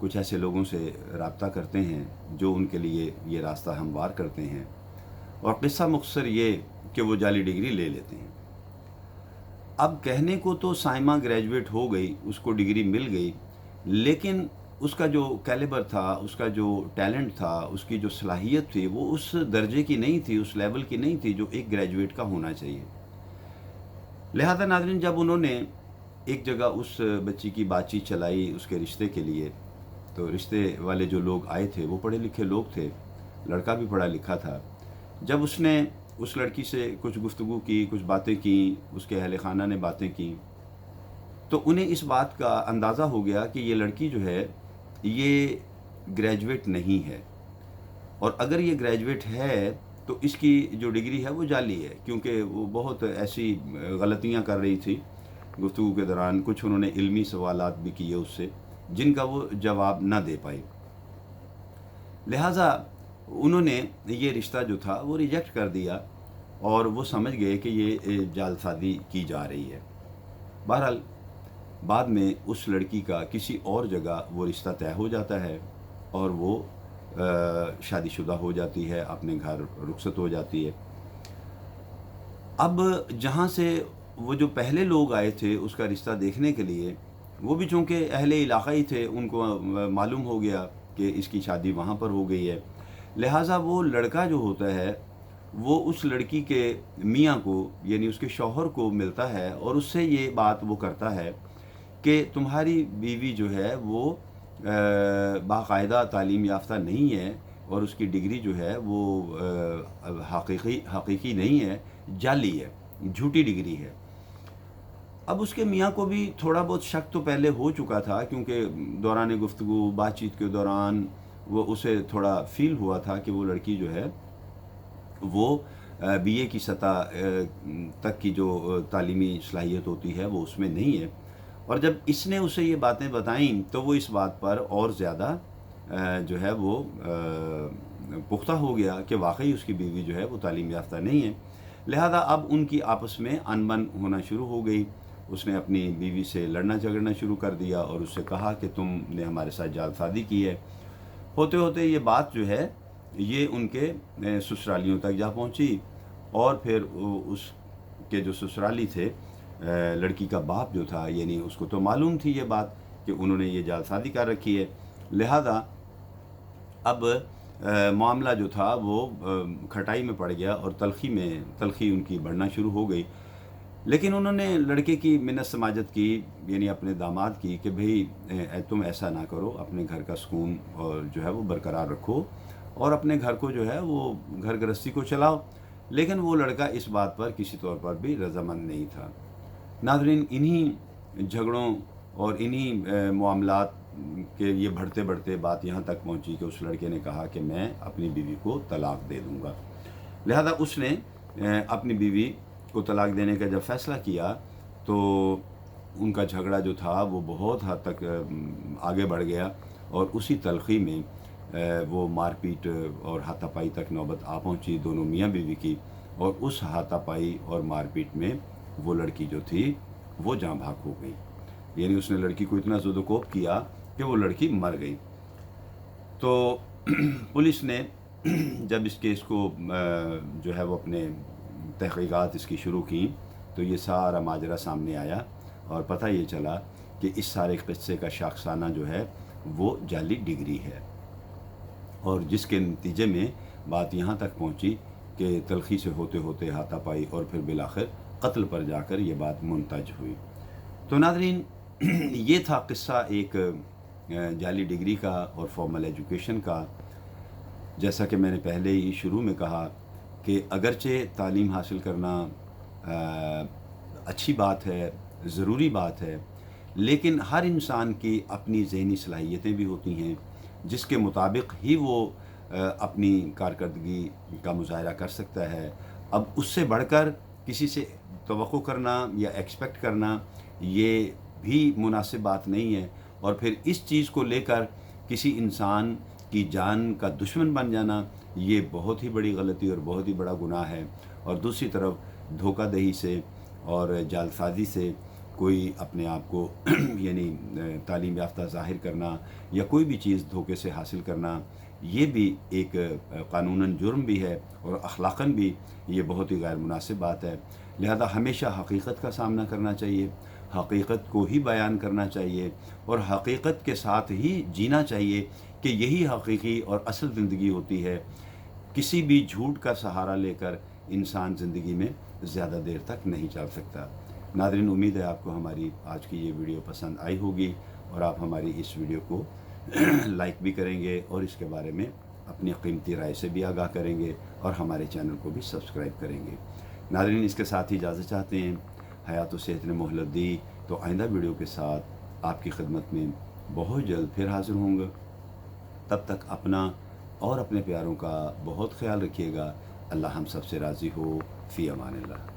کچھ ایسے لوگوں سے رابطہ کرتے ہیں جو ان کے لیے یہ راستہ ہموار کرتے ہیں، اور قصہ مختصر یہ کہ وہ جعلی ڈگری لے لیتے ہیں۔ اب کہنے کو تو سائمہ گریجویٹ ہو گئی، اس کو ڈگری مل گئی، لیکن اس کا جو کیلیبر تھا، اس کا جو ٹیلنٹ تھا، اس کی جو صلاحیت تھی، وہ اس درجے کی نہیں تھی، اس لیول کی نہیں تھی جو ایک گریجویٹ کا ہونا چاہیے۔ لہذا ناظرین، جب انہوں نے ایک جگہ اس بچی کی بات چیت چلائی اس کے رشتے کے لیے، تو رشتے والے جو لوگ آئے تھے وہ پڑھے لکھے لوگ تھے، لڑکا بھی پڑھا لکھا تھا۔ جب اس نے اس لڑکی سے کچھ گفتگو کی، کچھ باتیں کیں، اس کے اہل خانہ نے باتیں کیں، تو انہیں اس بات کا اندازہ ہو گیا کہ یہ لڑکی جو ہے یہ گریجویٹ نہیں ہے، اور اگر یہ گریجویٹ ہے تو اس کی جو ڈگری ہے وہ جعلی ہے، کیونکہ وہ بہت ایسی غلطیاں کر رہی تھی گفتگو کے دوران۔ کچھ انہوں نے علمی سوالات بھی کیے اس سے، جن کا وہ جواب نہ دے پائی۔ لہٰذا انہوں نے یہ رشتہ جو تھا وہ ریجیکٹ کر دیا، اور وہ سمجھ گئے کہ یہ جعل سازی کی جا رہی ہے۔ بہرحال بعد میں اس لڑکی کا کسی اور جگہ وہ رشتہ طے ہو جاتا ہے، اور وہ شادی شدہ ہو جاتی ہے، اپنے گھر رخصت ہو جاتی ہے۔ اب جہاں سے وہ جو پہلے لوگ آئے تھے اس کا رشتہ دیکھنے کے لیے، وہ بھی چونکہ اہل علاقہ ہی تھے، ان کو معلوم ہو گیا کہ اس کی شادی وہاں پر ہو گئی ہے، لہٰذا وہ لڑکا جو ہوتا ہے وہ اس لڑکی کے میاں کو، یعنی اس کے شوہر کو ملتا ہے، اور اس سے یہ بات وہ کرتا ہے کہ تمہاری بیوی جو ہے وہ باقاعدہ تعلیم یافتہ نہیں ہے، اور اس کی ڈگری جو ہے وہ حقیقی نہیں ہے، جعلی ہے، جھوٹی ڈگری ہے۔ اب اس کے میاں کو بھی تھوڑا بہت شک تو پہلے ہو چکا تھا، کیونکہ دوران گفتگو بات چیت کے دوران وہ اسے تھوڑا فیل ہوا تھا کہ وہ لڑکی جو ہے وہ بی اے کی سطح تک کی جو تعلیمی صلاحیت ہوتی ہے وہ اس میں نہیں ہے، اور جب اس نے اسے یہ باتیں بتائیں تو وہ اس بات پر اور زیادہ جو ہے وہ پختہ ہو گیا کہ واقعی اس کی بیوی جو ہے وہ تعلیم یافتہ نہیں ہے۔ لہذا اب ان کی آپس میں انبن ہونا شروع ہو گئی۔ اس نے اپنی بیوی سے لڑنا جھگڑنا شروع کر دیا، اور اس سے کہا کہ تم نے ہمارے ساتھ جعل سازی کی ہے۔ ہوتے ہوتے یہ بات جو ہے یہ ان کے سسرالیوں تک جا پہنچی، اور پھر اس کے جو سسرالی تھے، لڑکی کا باپ جو تھا، یعنی اس کو تو معلوم تھی یہ بات کہ انہوں نے یہ جعل سازی کر رکھی ہے، لہذا اب معاملہ جو تھا وہ کھٹائی میں پڑ گیا، اور تلخی ان کی بڑھنا شروع ہو گئی۔ لیکن انہوں نے لڑکے کی منت سماجت کی، یعنی اپنے داماد کی، کہ بھئی تم ایسا نہ کرو، اپنے گھر کا سکون اور جو ہے وہ برقرار رکھو، اور اپنے گھر کو جو ہے وہ گھر گرہستی کو چلاؤ۔ لیکن وہ لڑکا اس بات پر کسی طور پر بھی رضامند نہیں تھا۔ ناظرین، انہی جھگڑوں اور انہی معاملات کہ یہ بڑھتے بڑھتے بات یہاں تک پہنچی کہ اس لڑکے نے کہا کہ میں اپنی بیوی کو طلاق دے دوں گا۔ لہذا اس نے اپنی بیوی کو طلاق دینے کا جب فیصلہ کیا تو ان کا جھگڑا جو تھا وہ بہت حد تک آگے بڑھ گیا، اور اسی تلخی میں وہ مار پیٹ اور ہاتھا پائی تک نوبت آ پہنچی دونوں میاں بیوی کی، اور اس ہاتھا پائی اور مار پیٹ میں وہ لڑکی جو تھی وہ جاں بھاگ ہو گئی، یعنی اس نے لڑکی کو اتنا زد و کوب کیا کہ وہ لڑکی مر گئی۔ تو پولیس نے جب اس کیس کو جو ہے وہ اپنے تحقیقات اس کی شروع کی، تو یہ سارا ماجرا سامنے آیا، اور پتہ یہ چلا کہ اس سارے قصے کا شاخسانہ جو ہے وہ جعلی ڈگری ہے، اور جس کے نتیجے میں بات یہاں تک پہنچی کہ تلخی سے ہوتے ہوتے ہاتھا پائی اور پھر بالآخر قتل پر جا کر یہ بات منتج ہوئی۔ تو ناظرین، یہ تھا قصہ ایک جعلی ڈگری کا اور فارمل ایجوکیشن کا۔ جیسا کہ میں نے پہلے ہی شروع میں کہا کہ اگرچہ تعلیم حاصل کرنا اچھی بات ہے، ضروری بات ہے، لیکن ہر انسان کی اپنی ذہنی صلاحیتیں بھی ہوتی ہیں، جس کے مطابق ہی وہ اپنی کارکردگی کا مظاہرہ کر سکتا ہے۔ اب اس سے بڑھ کر کسی سے توقع کرنا یا ایکسپیکٹ کرنا یہ بھی مناسب بات نہیں ہے، اور پھر اس چیز کو لے کر کسی انسان کی جان کا دشمن بن جانا یہ بہت ہی بڑی غلطی اور بہت ہی بڑا گناہ ہے۔ اور دوسری طرف دھوکہ دہی سے اور جعل سازی سے کوئی اپنے آپ کو یعنی تعلیم یافتہ ظاہر کرنا یا کوئی بھی چیز دھوکے سے حاصل کرنا، یہ بھی ایک قانوناً جرم بھی ہے اور اخلاقاً بھی یہ بہت ہی غیر مناسب بات ہے۔ لہذا ہمیشہ حقیقت کا سامنا کرنا چاہیے، حقیقت کو ہی بیان کرنا چاہیے اور حقیقت کے ساتھ ہی جینا چاہیے کہ یہی حقیقی اور اصل زندگی ہوتی ہے۔ کسی بھی جھوٹ کا سہارا لے کر انسان زندگی میں زیادہ دیر تک نہیں چل سکتا۔ ناظرین، امید ہے آپ کو ہماری آج کی یہ ویڈیو پسند آئی ہوگی اور آپ ہماری اس ویڈیو کو لائک بھی کریں گے اور اس کے بارے میں اپنی قیمتی رائے سے بھی آگاہ کریں گے اور ہمارے چینل کو بھی سبسکرائب کریں گے۔ ناظرین، اس کے ساتھ ہی اجازت چاہتے ہیں۔ حیات و صحت نے مہلت دی تو آئندہ ویڈیو کے ساتھ آپ کی خدمت میں بہت جلد پھر حاضر ہوں گا۔ تب تک اپنا اور اپنے پیاروں کا بہت خیال رکھیے گا۔ اللہ ہم سب سے راضی ہو۔ فی امان اللہ۔